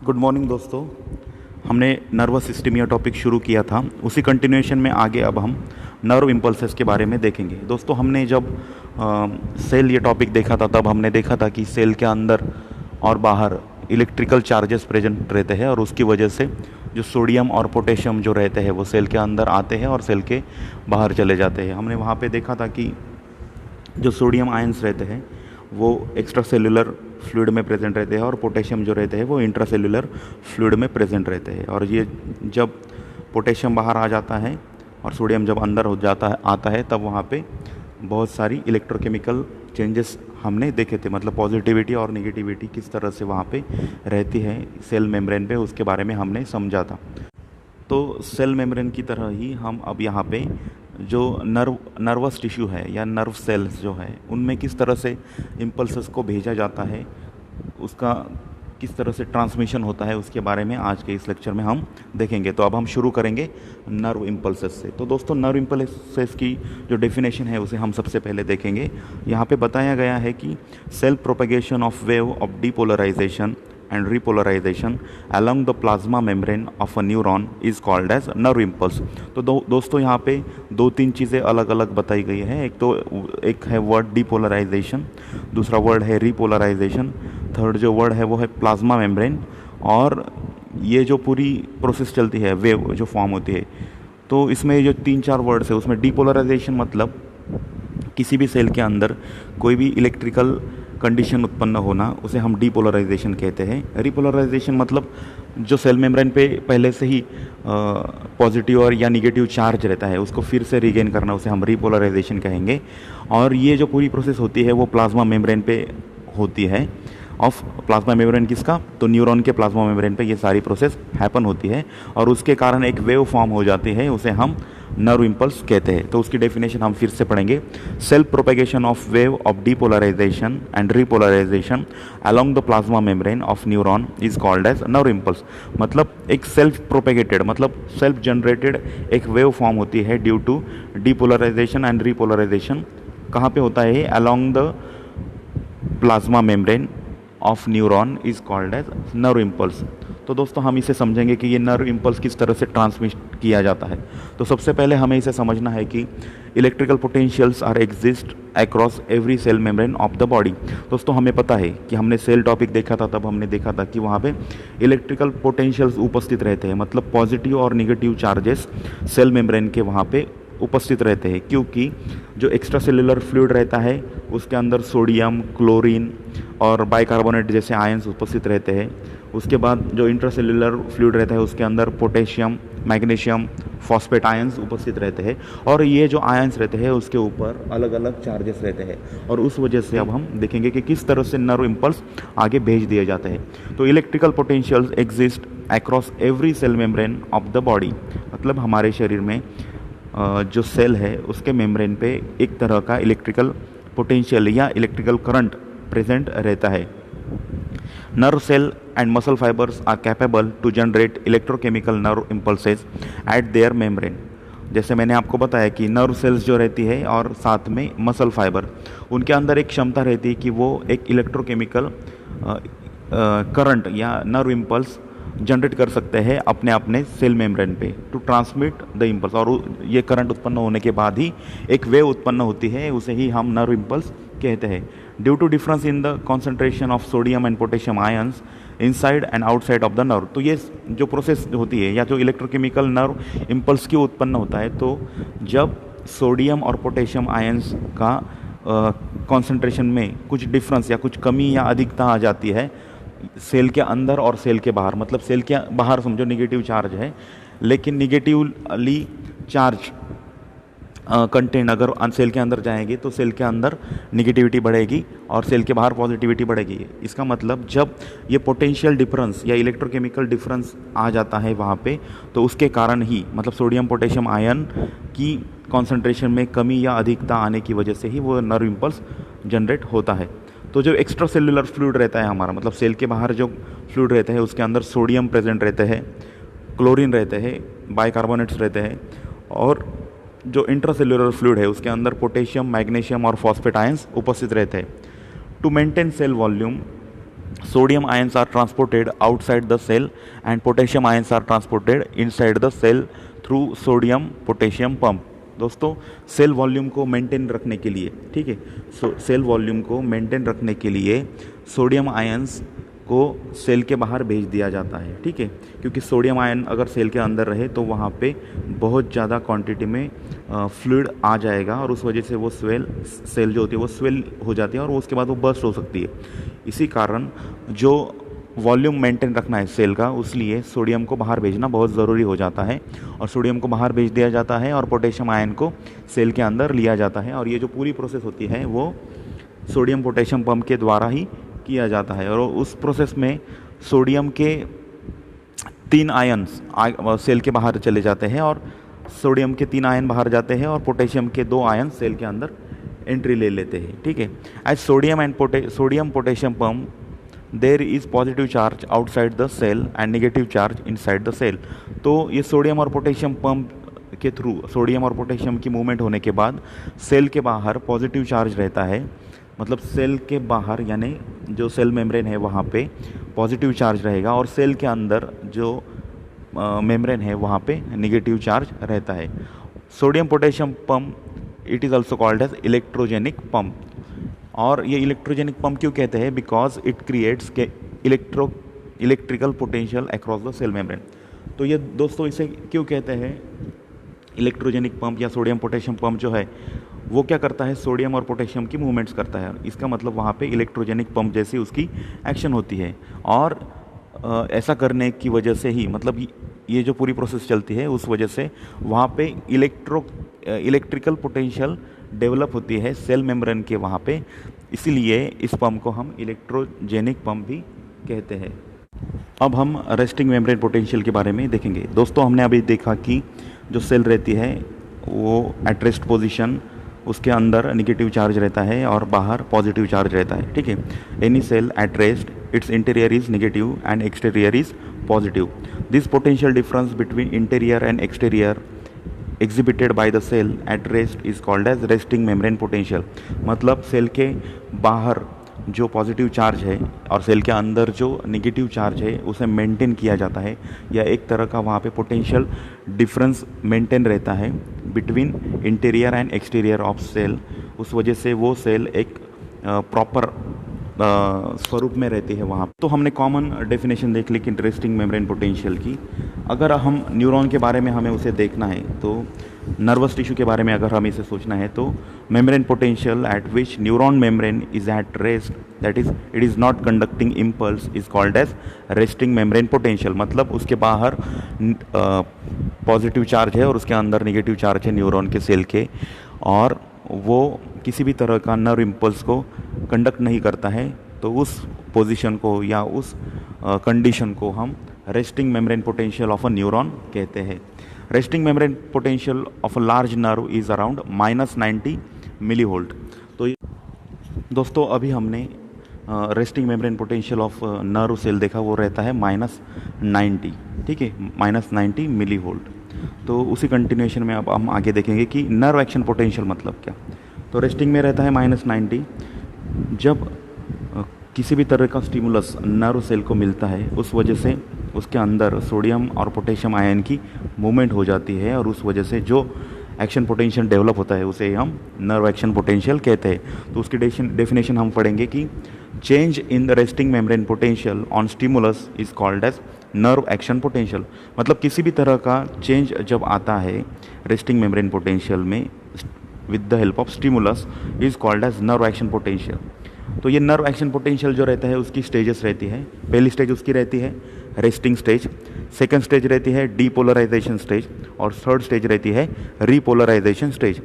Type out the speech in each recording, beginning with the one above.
Good morning दोस्तों। हमने nervous system या टॉपिक शुरू किया था, उसी कंटिन्यूएशन में आगे अब हम नर्व इम्पल्सेस के बारे में देखेंगे। दोस्तों हमने जब सेल ये टॉपिक देखा था तब हमने देखा था कि सेल के अंदर और बाहर इलेक्ट्रिकल चार्जेस प्रेजेंट रहते हैं और उसकी वजह से जो सोडियम और पोटेशियम जो रहते हैं वो सेल के अंदर आते हैं और सेल के बाहर चले जाते हैं। हमने वहाँ पे देखा था कि जो सोडियम आयंस रहते हैं वो एक्स्ट्रा सेलुलर फ्लूइड में प्रेजेंट रहते हैं और पोटेशियम जो रहते हैं वो इंट्रासेलुलर फ्लूइड में प्रेजेंट रहते हैं। और ये जब पोटेशियम बाहर आ जाता है और सोडियम जब अंदर हो जाता है आता है तब वहाँ पे बहुत सारी इलेक्ट्रोकेमिकल चेंजेस हमने देखे थे, मतलब पॉजिटिविटी और नेगेटिविटी किस तरह से वहाँ पे रहती है सेल मेम्ब्रेन पे, उसके बारे में हमने समझा था। तो सेल मेम्ब्रेन की तरह ही हम अब यहाँ पे जो नर्वस टिश्यू है या नर्व सेल्स जो है उनमें किस तरह से इम्पल्सेस को भेजा जाता है, उसका किस तरह से ट्रांसमिशन होता है, उसके बारे में आज के इस लेक्चर में हम देखेंगे। तो अब हम शुरू करेंगे नर्व इम्पल्सेस से। तो दोस्तों नर्व इम्पल्सेस की जो डेफिनेशन है उसे हम सबसे पहले देखेंगे। यहाँ पे बताया गया है कि self propagation of wave of depolarization and repolarization along the plasma membrane of a neuron is called as nerve impulse। तो दोस्तों यहाँ पे दो तीन चीज़ें अलग अलग बताई गई है। एक है वर्ड डीपोलराइजेशन, दूसरा वर्ड है रिपोलराइजेशन, थर्ड जो वर्ड है वो है प्लाज्मा मेम्ब्रेन। और ये जो पूरी प्रोसेस चलती है वेव जो फॉर्म होती है, तो इसमें जो तीन चार वर्ड्स है उसमें डीपोलराइजेशन मतलब किसी भी सेल के अंदर कोई भी इलेक्ट्रिकल कंडीशन उत्पन्न होना, उसे हम डीपोलराइजेशन कहते हैं। रिपोलराइजेशन मतलब जो सेल मेम्ब्रेन पे पहले से ही पॉजिटिव और या निगेटिव चार्ज रहता है उसको फिर से रिगेन करना, उसे हम रिपोलराइजेशन कहेंगे। और ये जो पूरी प्रोसेस होती है वो प्लाज्मा मेम्ब्रेन पे होती है। ऑफ प्लाज्मा मेम्ब्रेन किसका? तो न्यूरॉन के प्लाज्मा मेम्ब्रेन पे ये सारी प्रोसेस हैपन होती है और उसके कारण एक वेव फॉर्म हो जाती है, उसे हम नर्व इम्पल्स कहते हैं। तो उसकी डेफिनेशन हम फिर से पढ़ेंगे। Self propagation of wave of depolarization and repolarization along the plasma membrane of neuron is called as nerve impulse. मतलब एक सेल्फ प्रोपेगेटेड मतलब सेल्फ जनरेटेड एक वेव फॉर्म होती है due to depolarization and repolarization. कहाँ पे होता है? Along the plasma membrane of neuron is called as nerve impulse. तो दोस्तों हम इसे समझेंगे कि ये नर्व इम्पल्स किस तरह से ट्रांसमिट किया जाता है। तो सबसे पहले हमें इसे समझना है कि electrical potentials are exist across every cell membrane of the body. दोस्तों हमें पता है कि हमने सेल टॉपिक देखा था तब हमने देखा था कि वहाँ पे इलेक्ट्रिकल पोटेंशियल्स उपस्थित रहते हैं, मतलब पॉजिटिव और निगेटिव चार्जेस सेल मेम्ब्रेन के वहाँ पे उपस्थित रहते हैं, क्योंकि जो एक्स्ट्रा सेलुलर फ्लूइड रहता है उसके अंदर सोडियम, क्लोरीन और बाइकार्बोनेट जैसे आयंस उपस्थित रहते हैं। उसके बाद जो इंट्रासेलुलर फ्लूइड रहता है उसके अंदर पोटेशियम, मैग्नीशियम, फॉस्फेट आयंस उपस्थित रहते हैं और ये जो आयंस रहते हैं उसके ऊपर अलग अलग चार्जेस रहते हैं और उस वजह से अब हम देखेंगे कि किस तरह से नर्व इम्पल्स आगे भेज दिए जाते हैं। तो electrical potentials exist across every cell membrane of the body, मतलब हमारे शरीर में जो सेल है उसके मेम्ब्रेन पे एक तरह का इलेक्ट्रिकल पोटेंशियल या इलेक्ट्रिकल करंट प्रेजेंट रहता है। Nerve cell and muscle fibres are capable to generate electrochemical nerve impulses at their membrane. जैसे मैंने आपको बताया कि नर्व सेल्स जो रहती है और साथ में मसल फाइबर, उनके अंदर एक क्षमता रहती है कि वो एक इलेक्ट्रोकेमिकल करंट या नर्व इम्पल्स जनरेट कर सकते हैं अपने अपने सेल मेम्ब्रेन पे टू ट्रांसमिट द इम्पल्स। और ये करंट उत्पन्न होने के बाद ही एक वेव उत्पन्न होती है, उसे ही हम नर्व इम्पल्स कहते हैं। Due to difference in the concentration of sodium and potassium ions inside and outside of the nerve. तो ये जो प्रोसेस होती है या जो इलेक्ट्रोकेमिकल नर्व इम्पल्स क्यों उत्पन्न होता है, तो जब सोडियम और पोटेशियम आयंस का कॉन्सेंट्रेशन में कुछ डिफरेंस या कुछ कमी या अधिकता आ जाती है सेल के अंदर और सेल के बाहर, मतलब सेल के बाहर समझो निगेटिव चार्ज है, लेकिन निगेटिवली चार्ज कंटेंट अगर सेल के अंदर जाएंगे तो सेल के अंदर निगेटिविटी बढ़ेगी और सेल के बाहर पॉजिटिविटी बढ़ेगी। इसका मतलब जब ये पोटेंशियल डिफरेंस या इलेक्ट्रोकेमिकल डिफरेंस आ जाता है वहाँ पे, तो उसके कारण ही मतलब सोडियम पोटेशियम आयन की कॉन्सेंट्रेशन में कमी या अधिकता आने की वजह से ही वो नर्व इम्पल्स जनरेट होता है। तो जो एक्स्ट्रा सेलुलर फ्लूइड रहता है हमारा, मतलब सेल के बाहर जो फ्लूइड रहता है उसके अंदर सोडियम प्रेजेंट रहते हैं, क्लोरीन रहते हैं, बाइकार्बोनेट्स रहते हैं और जो इंट्रासेलुलर फ्लूइड है उसके अंदर पोटेशियम, मैग्नीशियम और फॉस्फेट आयंस उपस्थित रहते हैं। To maintain cell volume sodium ions are transported outside the cell and potassium ions are transported inside the cell through sodium potassium pump। दोस्तों सेल वॉल्यूम को maintain रखने के लिए, ठीक है, सेल वॉल्यूम को मेंटेन रखने के लिए सोडियम आयंस को सेल के बाहर भेज दिया जाता है, ठीक है, क्योंकि सोडियम आयन अगर सेल के अंदर रहे तो वहाँ पे बहुत ज़्यादा क्वांटिटी में फ्लूइड आ जाएगा और उस वजह से वो सेल जो होती है वो स्वेल हो जाती है और उसके बाद वो बर्स्ट हो सकती है। इसी कारण जो वॉल्यूम मेंटेन रखना है सेल का, उसलिए सोडियम को बाहर भेजना बहुत ज़रूरी हो जाता है और सोडियम को बाहर भेज दिया जाता है और पोटेशियम आयन को सेल के अंदर लिया जाता है। और ये जो पूरी प्रोसेस होती है वो सोडियम पोटेशियम पंप के द्वारा ही किया जाता है। और उस प्रोसेस में सोडियम के 3 आयन्स सेल के बाहर चले जाते हैं और सोडियम के 3 आयन बाहर जाते हैं और पोटेशियम के 2 आयन सेल के अंदर एंट्री ले लेते हैं, ठीक है। As sodium potassium pump there is positive charge outside the cell and negative charge inside the cell. तो ये सोडियम और पोटेशियम पंप के थ्रू सोडियम और पोटेशियम की मूवमेंट होने के बाद सेल के बाहर पॉजिटिव चार्ज रहता है, मतलब सेल के बाहर यानी जो सेल मेम्ब्रेन है वहाँ पे पॉजिटिव चार्ज रहेगा और सेल के अंदर जो मेम्ब्रेन है वहाँ पे नेगेटिव चार्ज रहता है। Sodium potassium pump it is also called as electrogenic pump. और ये इलेक्ट्रोजेनिक पंप क्यों कहते हैं? बिकॉज इट क्रिएट्स के electrical potential across the cell membrane. तो ये दोस्तों इसे क्यों कहते हैं इलेक्ट्रोजेनिक पंप या सोडियम पोटेशियम पंप जो है वो क्या करता है, सोडियम और पोटेशियम की मूवमेंट्स करता है। इसका मतलब वहाँ पे इलेक्ट्रोजेनिक पंप जैसी उसकी एक्शन होती है और ऐसा करने की वजह से ही मतलब ये जो पूरी प्रोसेस चलती है उस वजह से वहाँ पे इलेक्ट्रिकल पोटेंशियल डेवलप होती है सेल मेम्ब्रेन के वहाँ पे, इसीलिए इस पंप को हम इलेक्ट्रोजेनिक पंप भी कहते हैं। अब हम रेस्टिंग मेम्ब्रेन पोटेंशियल के बारे में देखेंगे। दोस्तों हमने अभी देखा कि जो सेल रहती है वो एट रेस्ट पोजिशन, उसके अंदर नेगेटिव चार्ज रहता है और बाहर पॉजिटिव चार्ज रहता है, ठीक है। Any cell at rest its interior is negative and exterior is positive. This potential difference between interior and exterior exhibited by the cell at rest is called as resting membrane potential. मतलब cell के बाहर जो positive charge है और cell के अंदर जो negative charge है उसे मेंटेन किया जाता है या एक तरह का वहाँ पे पोटेंशियल डिफरेंस मेंटेन रहता है between interior and exterior of cell. उस वजह से वो सेल एक प्रॉपर स्वरूप में रहती है वहाँ। तो हमने कॉमन डेफिनेशन देख ली कि रेस्टिंग मेम्ब्रेन पोटेंशियल की। अगर हम न्यूरॉन के बारे में हमें उसे देखना है तो नर्वस टिश्यू के बारे में अगर हम इसे सोचना है तो membrane potential at which neuron membrane is at rest, that is it is not conducting impulse, is called as resting membrane potential. मतलब उसके बाहर पॉजिटिव चार्ज है और उसके अंदर नेगेटिव चार्ज है न्यूरॉन के सेल के, और वो किसी भी तरह का नर्व इम्पल्स को कंडक्ट नहीं करता है, तो उस पोजीशन को या उस कंडीशन को हम resting membrane potential of a neuron कहते हैं। Resting membrane potential of a large nerve is around -90 millivolt. तो दोस्तों अभी हमने resting membrane potential of nerve cell देखा, वो रहता है -90, ठीक है, -90 मिलीवोल्ट। तो उसी कंटिन्यूएशन में अब हम आगे देखेंगे कि नर्व एक्शन पोटेंशियल मतलब क्या। तो रेस्टिंग में रहता है -90। जब किसी भी तरह का स्टिमुलस नर्व सेल को मिलता है उस वजह से उसके अंदर सोडियम और पोटेशियम आयन की मूवमेंट हो जाती है और उस वजह से जो एक्शन पोटेंशियल डेवलप होता है उसे हम नर्व एक्शन पोटेंशियल कहते हैं। तो उसकी डेफिनेशन हम पढ़ेंगे कि change in the resting membrane potential on stimulus is called as nerve action potential. मतलब किसी भी तरह का चेंज जब आता है रेस्टिंग मेम्ब्रेन पोटेंशियल में with the help of stimulus is called as nerve action potential. तो ये नर्व एक्शन पोटेंशियल जो रहता है उसकी स्टेजेस रहती है। पहली स्टेज उसकी रहती है रेस्टिंग स्टेज, सेकंड स्टेज रहती है डीपोलराइजेशन स्टेज और थर्ड स्टेज रहती है रीपोलराइजेशन स्टेज।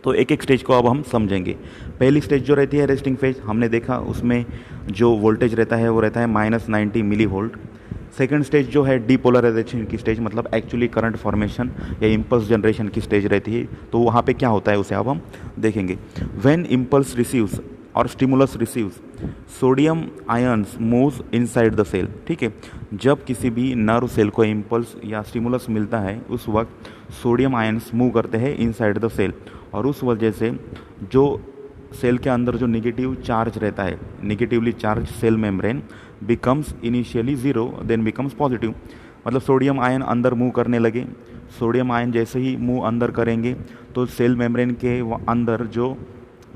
तो एक एक स्टेज को अब हम समझेंगे। पहली स्टेज जो रहती है रेस्टिंग फेज, हमने देखा उसमें जो वोल्टेज रहता है वो रहता है -90 मिलीवोल्ट। सेकंड स्टेज जो है डीपोलराइजेशन की स्टेज, मतलब एक्चुअली करंट फॉर्मेशन या इम्पल्स जनरेशन की स्टेज रहती है। तो वहाँ पे क्या होता है उसे अब हम देखेंगे। व्हेन इम्पल्स रिसीव्स और stimulus receives sodium ions moves inside the cell, ठीक है। जब किसी भी नर्व सेल को इम्पल्स या स्टिमुलस मिलता है उस वक्त सोडियम आयन्स मूव करते हैं इनसाइड द सेल और उस वजह से जो सेल के अंदर जो निगेटिव चार्ज रहता है, negatively charge cell membrane becomes initially zero then becomes positive. मतलब सोडियम आयन अंदर मूव करने लगे, सोडियम आयन जैसे ही मूव अंदर करेंगे तो सेल मेम्ब्रेन के अंदर जो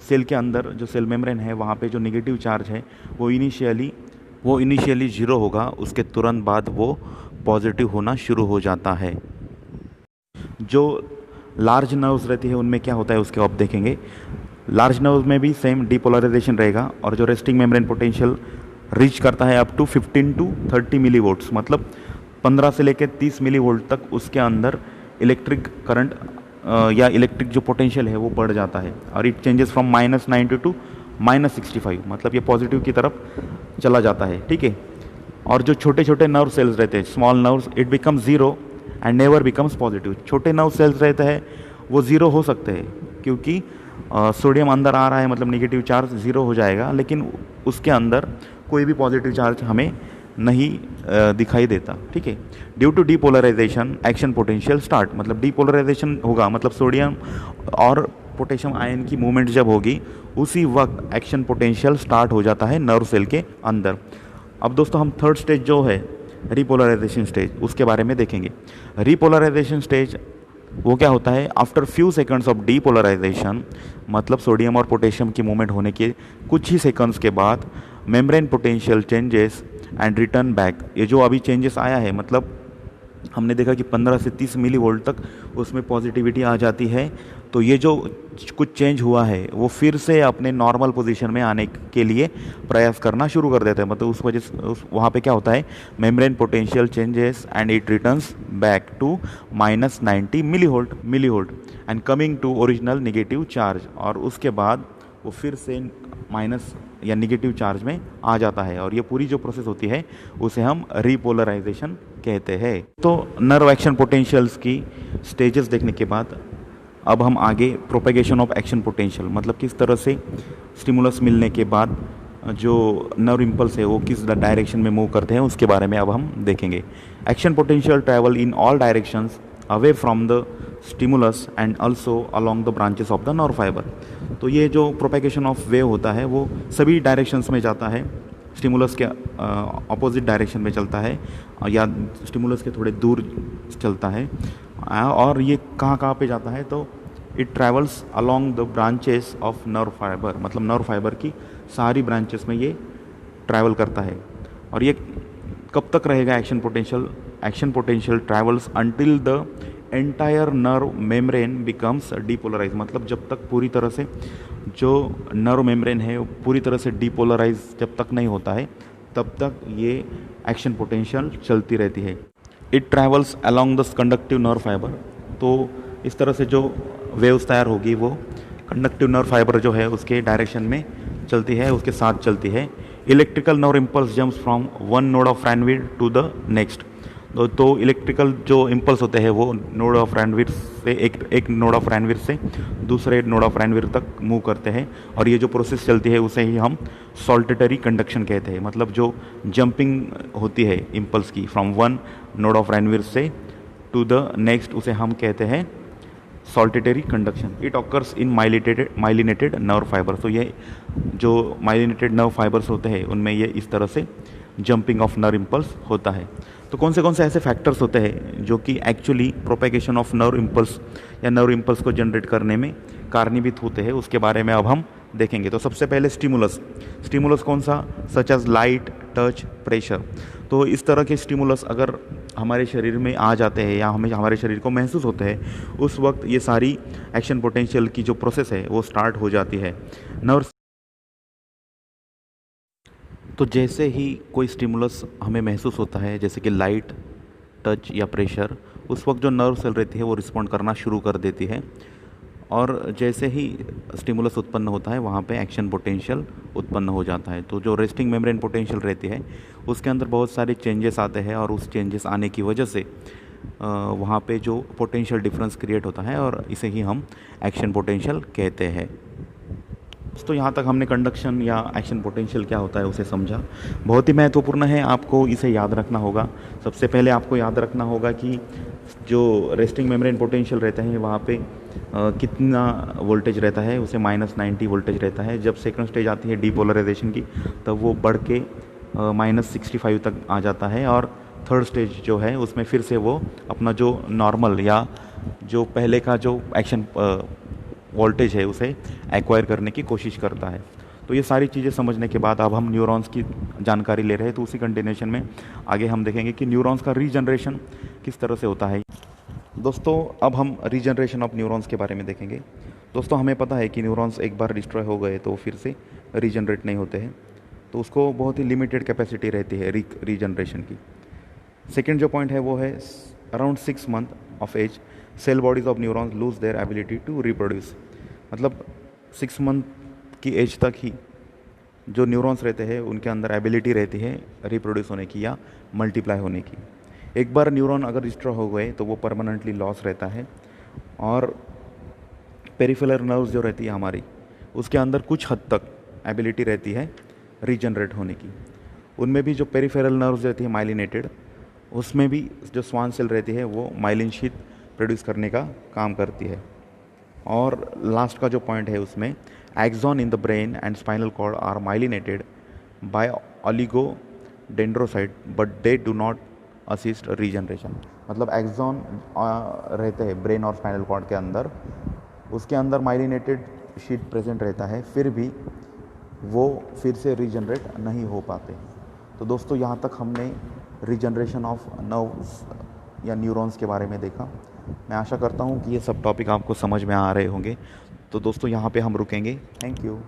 सेल के अंदर जो सेल मेम्ब्रेन है वहाँ पे जो निगेटिव चार्ज है वो इनिशियली ज़ीरो होगा, उसके तुरंत बाद वो पॉजिटिव होना शुरू हो जाता है। जो लार्ज नर्व्स रहती है उनमें क्या होता है उसके आप देखेंगे। लार्ज नर्व्स में भी सेम डीपोलराइजेशन रहेगा और जो रेस्टिंग मेम्ब्रेन पोटेंशियल रीच करता है अप टू 15 to 30 मिलीवोल्ट्स, मतलब 15 से लेकर 30 मिलीवोल्ट तक उसके अंदर इलेक्ट्रिक करंट या इलेक्ट्रिक जो पोटेंशियल है वो बढ़ जाता है। और इट चेंजेस फ्रॉम -90 टू -65, मतलब ये पॉजिटिव की तरफ चला जाता है, ठीक है। और जो छोटे छोटे नर्व सेल्स रहते हैं, small nerves, it becomes zero and never becomes positive. छोटे नर्व सेल्स रहते हैं वो ज़ीरो हो सकते हैं क्योंकि सोडियम अंदर आ रहा है, मतलब निगेटिव चार्ज ज़ीरो हो जाएगा, लेकिन उसके अंदर कोई भी पॉजिटिव चार्ज हमें नहीं दिखाई देता, ठीक है। Due to depolarization action potential start, मतलब डीपोलराइजेशन होगा, मतलब सोडियम और पोटेशियम आयन की मूवमेंट जब होगी उसी वक्त एक्शन पोटेंशियल स्टार्ट हो जाता है नर्व सेल के अंदर। अब दोस्तों हम थर्ड स्टेज जो है रिपोलराइजेशन स्टेज, उसके बारे में देखेंगे। रिपोलराइजेशन स्टेज वो क्या होता है, after few seconds of depolarization, मतलब सोडियम और पोटेशियम की मूवमेंट होने के कुछ ही सेकंड्स के बाद membrane potential changes and return back. ये जो अभी चेंजेस आया है, मतलब हमने देखा कि 15 से 30 मिली वोल्ट तक उसमें पॉजिटिविटी आ जाती है, तो ये जो कुछ चेंज हुआ है वो फिर से अपने नॉर्मल पोजीशन में आने के लिए प्रयास करना शुरू कर देता है। मतलब उस वजह से वहाँ पे क्या होता है, membrane potential changes and it returns back to -90 millivolt and coming to original negative charge, और उसके बाद वो फिर से माइनस या निगेटिव चार्ज में आ जाता है। और ये पूरी जो प्रोसेस होती है उसे हम रिपोलराइजेशन कहते हैं। तो नर्व एक्शन पोटेंशियल्स की स्टेजेस देखने के बाद अब हम आगे प्रोपेगेशन ऑफ एक्शन पोटेंशियल, मतलब किस तरह से स्टिमुलस मिलने के बाद जो नर्व इम्पल्स है वो किस डायरेक्शन में मूव करते हैं उसके बारे में अब हम देखेंगे। Action potential travel in all directions away from the stimulus and also along the branches of the nerve fibre. तो ये जो प्रोपेगेशन ऑफ वेव होता है वो सभी डायरेक्शंस में जाता है, स्टिमुलस के अपोजिट डायरेक्शन में चलता है या स्टिमुलस के थोड़े दूर चलता है। और ये कहाँ पे जाता है, तो it travels along the branches of nerve fibre, मतलब नर्व फाइबर की सारी ब्रांचेस में ये ट्रैवल करता है। और ये कब तक रहेगा action potential travels until the entire nerve membrane becomes depolarize, मतलब जब तक पूरी तरह से जो नर्व मेम्ब्रेन है पूरी तरह से डीपोलराइज जब तक नहीं होता है तब तक ये एक्शन पोटेंशियल चलती रहती है। It travels along the conductive nerve fibre, तो इस तरह से जो वेव्स तैयार होगी वो कंडक्टिव नर्व फाइबर जो है उसके डायरेक्शन में चलती है, उसके साथ चलती है। Electrical nerve impulse jumps from one node of Ranvier to the next, तो इलेक्ट्रिकल जो इम्पल्स होते हैं वो नोड ऑफ रैनवीर से एक नोड ऑफ रैनवीर से दूसरे नोड ऑफ रैनवीर तक मूव करते हैं। और ये जो प्रोसेस चलती है उसे ही हम सॉल्टेटरी कंडक्शन कहते हैं, मतलब जो जंपिंग होती है इम्पल्स की फ्रॉम वन नोड ऑफ रैनवीर से टू द नेक्स्ट, उसे हम कहते हैं saltatory conduction. It occurs in myelinated nerve fibre, तो ये जो माइलिनेटेड नर्व फाइबर्स होते हैं उनमें ये इस तरह से जंपिंग ऑफ नर्व इम्पल्स होता है। तो कौन से ऐसे फैक्टर्स होते हैं जो कि actually propagation of nerve impulse या नर्व इम्पल्स को जनरेट करने में कारणीभूत होते हैं, उसके बारे में अब हम देखेंगे। तो सबसे पहले स्टिमुलस कौन सा, such as light, touch, pressure. तो इस तरह के स्टिमुलस अगर हमारे शरीर में आ जाते हैं या हमें हमारे शरीर को महसूस होते हैं उस वक्त ये सारी एक्शन पोटेंशियल की जो प्रोसेस है वो स्टार्ट हो जाती है। नर्व तो जैसे ही कोई स्टिमुलस हमें महसूस होता है जैसे कि लाइट, टच या प्रेशर, उस वक्त जो नर्व सेल रहती है वो रिस्पॉन्ड करना शुरू कर देती है। और जैसे ही स्टिमुलस उत्पन्न होता है वहाँ पे एक्शन पोटेंशियल उत्पन्न हो जाता है। तो जो रेस्टिंग मेम्ब्रेन पोटेंशियल रहती है उसके अंदर बहुत सारे चेंजेस आते हैं और उस चेंजेस आने की वजह से वहाँ पे जो पोटेंशियल डिफरेंस क्रिएट होता है और इसे ही हम एक्शन पोटेंशियल कहते हैं। तो यहाँ तक हमने कंडक्शन या एक्शन पोटेंशियल क्या होता है उसे समझा। बहुत ही महत्वपूर्ण है, आपको इसे याद रखना होगा। सबसे पहले आपको याद रखना होगा कि जो रेस्टिंग मेम्ब्रेन पोटेंशियल रहता है वहाँ पे कितना वोल्टेज रहता है, उसे -90 वोल्टेज रहता है। जब सेकंड स्टेज आती है डीपोलराइजेशन की, तब वो बढ़ के -65 तक आ जाता है। और थर्ड स्टेज जो है उसमें फिर से वो अपना जो नॉर्मल या जो पहले का जो एक्शन वोल्टेज है उसे एक्वायर करने की कोशिश करता है। तो ये सारी चीज़ें समझने के बाद अब हम न्यूरॉन्स की जानकारी ले रहे हैं, तो उसी कंटिन्यूशन में आगे हम देखेंगे कि न्यूरॉन्स का रीजनरेशन किस तरह से होता है। दोस्तों अब हम रीजनरेशन ऑफ न्यूरॉन्स के बारे में देखेंगे। दोस्तों हमें पता है कि न्यूरॉन्स एक बार डिस्ट्रॉय हो गए तो फिर से रीजनरेट नहीं होते हैं, तो उसको बहुत ही लिमिटेड कैपेसिटी रहती है रीजनरेशन की। सेकेंड जो पॉइंट है वो है around 6 month of age cell bodies of neurons lose their ability to reproduce. मतलब 6 मंथ की एज तक ही जो न्यूरॉन्स रहते हैं उनके अंदर एबिलिटी रहती है रिप्रोड्यूस होने की या मल्टीप्लाई होने की। एक बार न्यूरॉन अगर डिस्ट्रॉय हो गए तो वो परमानेंटली लॉस रहता है। और पेरिफेरल नर्व्स जो रहती है हमारी, उसके अंदर कुछ हद तक एबिलिटी रहती है रीजनरेट होने की। उनमें भी जो पेरिफेरल नर्व्स रहती है माइलिनेटेड, उसमें भी जो स्वान सेल रहती है वो माइलिन शीथ प्रोड्यूस करने का काम करती है। और लास्ट का जो पॉइंट है उसमें axon in the brain and spinal cord are myelinated by oligodendrocyte but they do not assist regeneration. मतलब एक्सॉन रहते हैं ब्रेन और स्पाइनल कॉर्ड के अंदर, उसके अंदर माइलिनेटेड शीट प्रेजेंट रहता है, फिर भी वो फिर से रीजनरेट नहीं हो पाते। तो दोस्तों यहाँ तक हमने रीजनरेशन ऑफ नर्व्स या न्यूरॉन्स के बारे में देखा। मैं आशा करता हूँ कि ये सब टॉपिक आपको समझ में आ रहे होंगे। तो दोस्तों यहाँ पे हम रुकेंगे। Thank you.